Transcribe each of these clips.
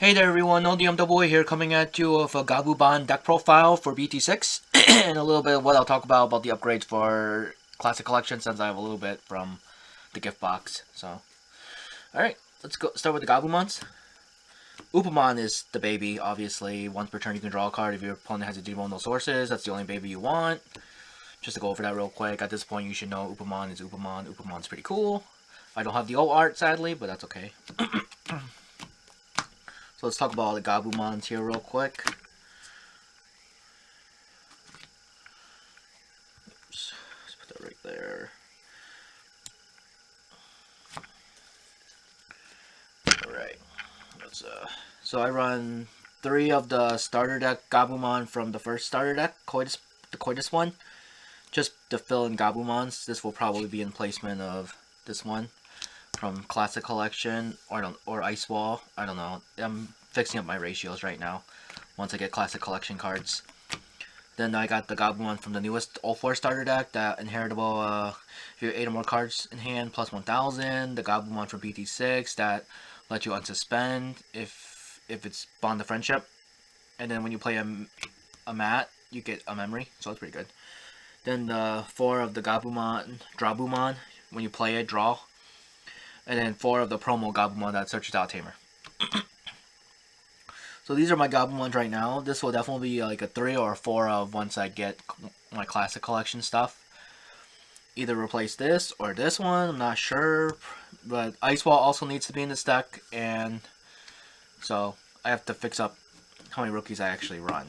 Hey there everyone, ODMWA here coming at you with a Gabumon deck profile for BT6 and a little bit of what I'll talk about the upgrades for Classic Collection since I have a little bit from the gift box. So, alright, let's go start with the Gabumons. Upamon is the baby, obviously. Once per turn you can draw a card if your opponent has a Digimon no sources. That's the only baby you want. Just to go over that real quick, at this point you should know Upamon is Upamon. Upamon's pretty cool. I don't have the old art sadly, but that's okay. So let's talk about all the Gabumons here real quick. Oops, let's put that right there. Alright. So I run 3 of the starter deck Gabumon from the first starter deck, the Coitus one. Just to fill in Gabumons. This will probably be in placement of this one from Classic Collection or Ice Wall. I don't know. I'm fixing up my ratios right now once I get Classic Collection cards. Then I got the Gabumon from the newest All-4 starter deck, that inheritable, if you have 8 or more cards in hand, plus 1000. The Gabumon from BT6 that lets you unsuspend if it's Bond of Friendship. And then when you play a mat, you get a memory, so that's pretty good. Then the 4 of the Drabumon, when you play it, draw. And then 4 of the promo Gabumon that searches out Tamer. So these are my Gabumons right now. This will definitely be like a 3 or a 4 of once I get my Classic Collection stuff. Either replace this or this one, I'm not sure. But Ice Wall also needs to be in this deck, and so I have to fix up how many rookies I actually run.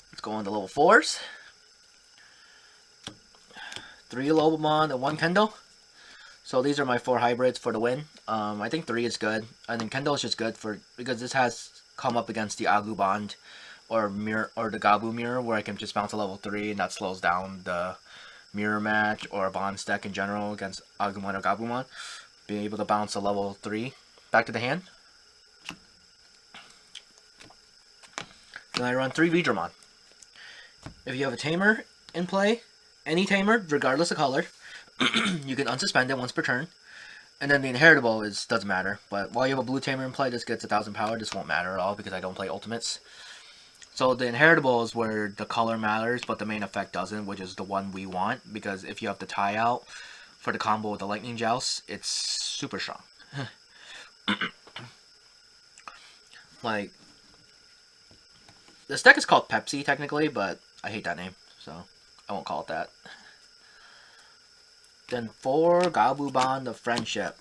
Let's go on to level 4s. 3 Lobomon and 1 Kendo. So these are my 4 hybrids for the win. I think 3 is good. I think Kendo is just good because this has come up against the Agu Bond or the Gabu Mirror, where I can just bounce a level 3 and that slows down the mirror match or a Bond deck in general against Agumon or Gabumon. Being able to bounce a level 3 back to the hand. Then I run 3 Vidramon. If you have a Tamer in play, any Tamer, regardless of color, you can unsuspend it once per turn. And then the inheritable doesn't matter. But while you have a blue Tamer in play, this gets 1000 power. This won't matter at all because I don't play ultimates. So the inheritable is where the color matters, but the main effect doesn't, which is the one we want. Because if you have the tie out for the combo with the Lightning Joust, it's super strong. Like, this deck is called Pepsi technically, but I hate that name, so I won't call it that. Then 4 Gabumon of Friendship.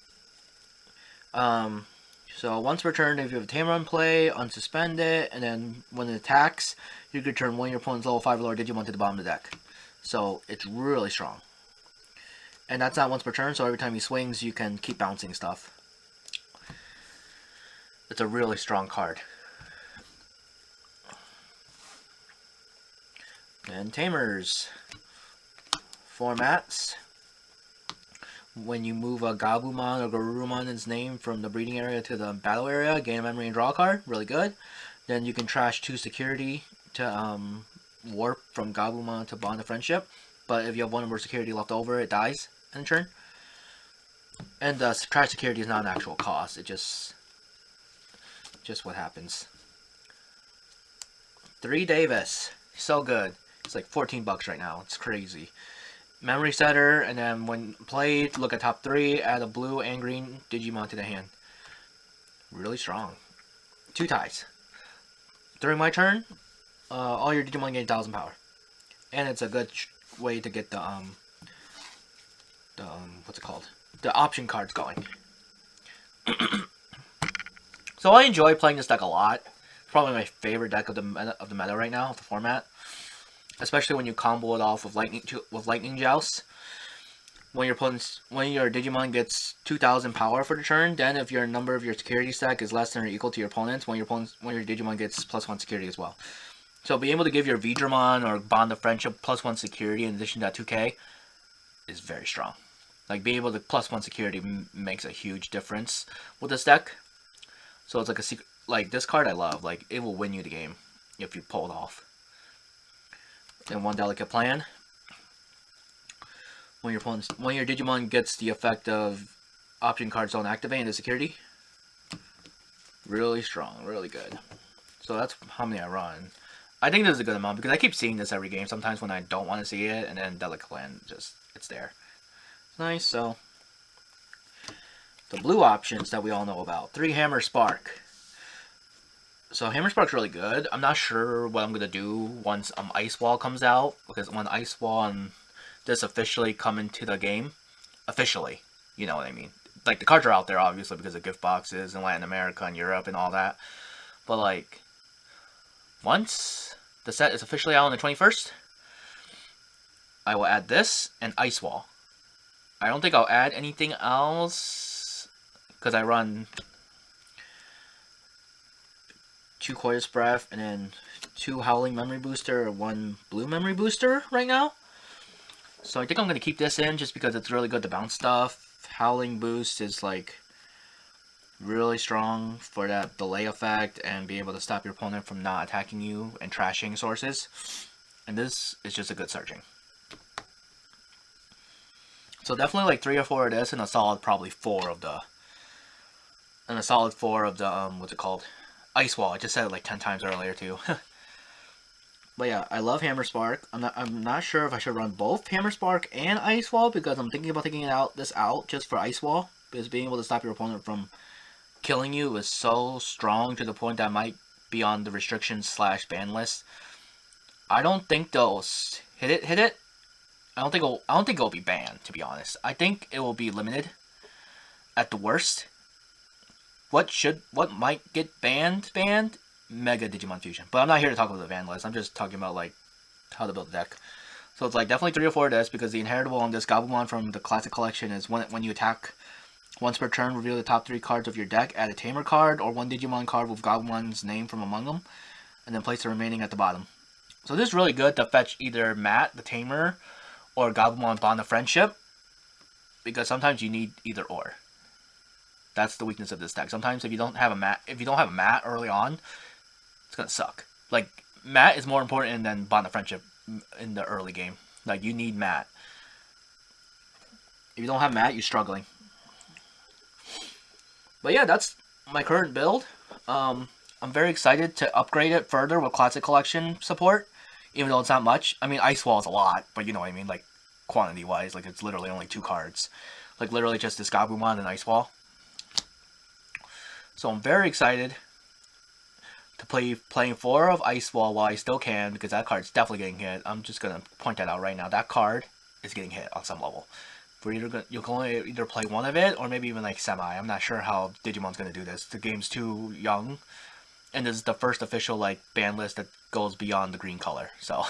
So once per turn, if you have a Tamer in play, unsuspend it, and then when it attacks, you can turn one of your opponent's level 5 or lower Digimon to the bottom of the deck. So it's really strong. And that's not once per turn, so every time he swings, you can keep bouncing stuff. It's a really strong card. And Tamers. 4 mats. When you move a Gabumon or Garurumon in its name from the breeding area to the battle area, gain a memory and draw a card. Really good. Then you can trash 2 security to warp from Gabumon to Bond of Friendship. But if you have 1 or more security left over, it dies in a turn. And the trash security is not an actual cost. It just what happens. 3 Davis. So good. It's like 14 bucks right now. It's crazy. Memory setter, and then when played, look at top 3, add a blue and green Digimon to the hand. Really strong. 2 ties. During my turn, all your Digimon gain 1000 power. And it's a good way to get the what's it called? The option cards going. So I enjoy playing this deck a lot. It's probably my favorite deck of the meta right now, of the format. Especially when you combo it off with Lightning Joust. When your Digimon gets 2000 power for the turn, then if your number of your security stack is less than or equal to your opponent's, when your Digimon gets +1 security as well. So being able to give your Vidramon or Bond of Friendship +1 security in addition to that 2k is very strong. Like being able to +1 security makes a huge difference with this deck. So it's like a secret. Like this card I love. Like it will win you the game if you pull it off. Then 1 Delicate Plan. When your Digimon gets the effect of option cards don't activate into security. Really strong, really good. So that's how many I run. I think this is a good amount because I keep seeing this every game. Sometimes when I don't want to see it, and then Delicate Land just it's there. It's nice. So the blue options that we all know about: 3 Hammer Spark. So Hammer Spark's really good. I'm not sure what I'm gonna do once Ice Wall comes out, because when Ice Wall and this officially come into the game, officially, you know what I mean. Like the cards are out there obviously because of gift boxes in Latin America and Europe and all that, but like once the set is officially out on the 21st, I will add this and Ice Wall. I don't think I'll add anything else because I run 2 Coitus Breath and then 2 Howling Memory Booster, 1 Blue Memory Booster right now. So I think I'm going to keep this in just because it's really good to bounce stuff. Howling Boost is like really strong for that delay effect and be able to stop your opponent from not attacking you and trashing sources. And this is just a good searching. So definitely like 3 or 4 of this and a solid probably 4 of the... And a solid 4 of the, what's it called? Ice Wall. I just said it like 10 times earlier too. But yeah, I love Hammer Spark. I'm not sure if I should run both Hammer Spark and Ice Wall because I'm thinking about taking this out just for Ice Wall. Because being able to stop your opponent from killing you is so strong to the point that might be on the restrictions / ban list. I don't think they'll hit it. I don't think it'll be banned, to be honest. I think it will be limited at the worst. What might get banned? Mega Digimon Fusion. But I'm not here to talk about the ban list. I'm just talking about like how to build a deck. So it's like definitely 3 or 4 of this because the inheritable on this Gabumon from the classic collection is when you attack once per turn, reveal the top 3 cards of your deck, add a Tamer card or 1 Digimon card with Gabumon's name from among them, and then place the remaining at the bottom. So this is really good to fetch either Matt, the Tamer, or Gabumon Bond of Friendship, because sometimes you need either or. That's the weakness of this deck. Sometimes if you don't have a Matt early on, it's gonna suck. Like Matt is more important than Bond of Friendship in the early game. Like you need Matt. If you don't have Matt, you're struggling. But yeah, that's my current build. I'm very excited to upgrade it further with Classic Collection support, even though it's not much. I mean, Ice Wall is a lot, but you know what I mean, like quantity-wise, like it's literally only 2 cards. Like literally just this Gabumon and Ice Wall. So I'm very excited to playing 4 of Ice Wall while I still can, because that card's definitely getting hit. I'm just gonna point that out right now. That card is getting hit on some level. You can only either play 1 of it or maybe even like semi. I'm not sure how Digimon's gonna do this. The game's too young, and this is the first official like ban list that goes beyond the green color. So,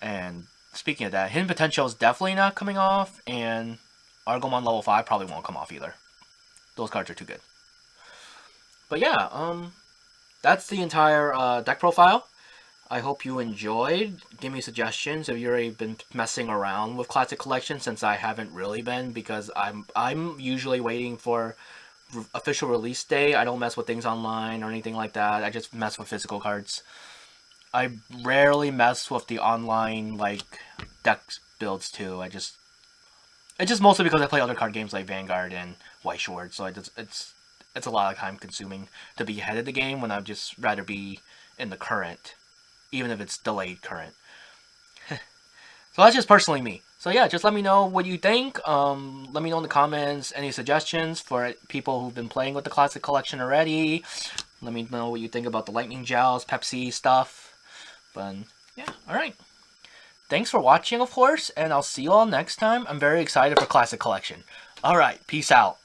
and speaking of that, Hidden Potential is definitely not coming off, and Argomon level 5 probably won't come off either. Those cards are too good. But yeah, that's the entire deck profile. I hope you enjoyed. Give me suggestions if you've already been messing around with Classic Collection, since I haven't really been, because I'm usually waiting for official release day. I don't mess with things online or anything like that. I just mess with physical cards. I rarely mess with the online like deck builds too. It's just mostly because I play other card games like Vanguard and White Sword, so it's a lot of time consuming to be ahead of the game when I'd just rather be in the current, even if it's delayed current. So that's just personally me. So yeah, just let me know what you think. Let me know in the comments any suggestions for people who've been playing with the Classic Collection already. Let me know what you think about the Lightning Gels, Pepsi stuff. But yeah, alright. Thanks for watching, of course, and I'll see you all next time. I'm very excited for Classic Collection. Alright, peace out.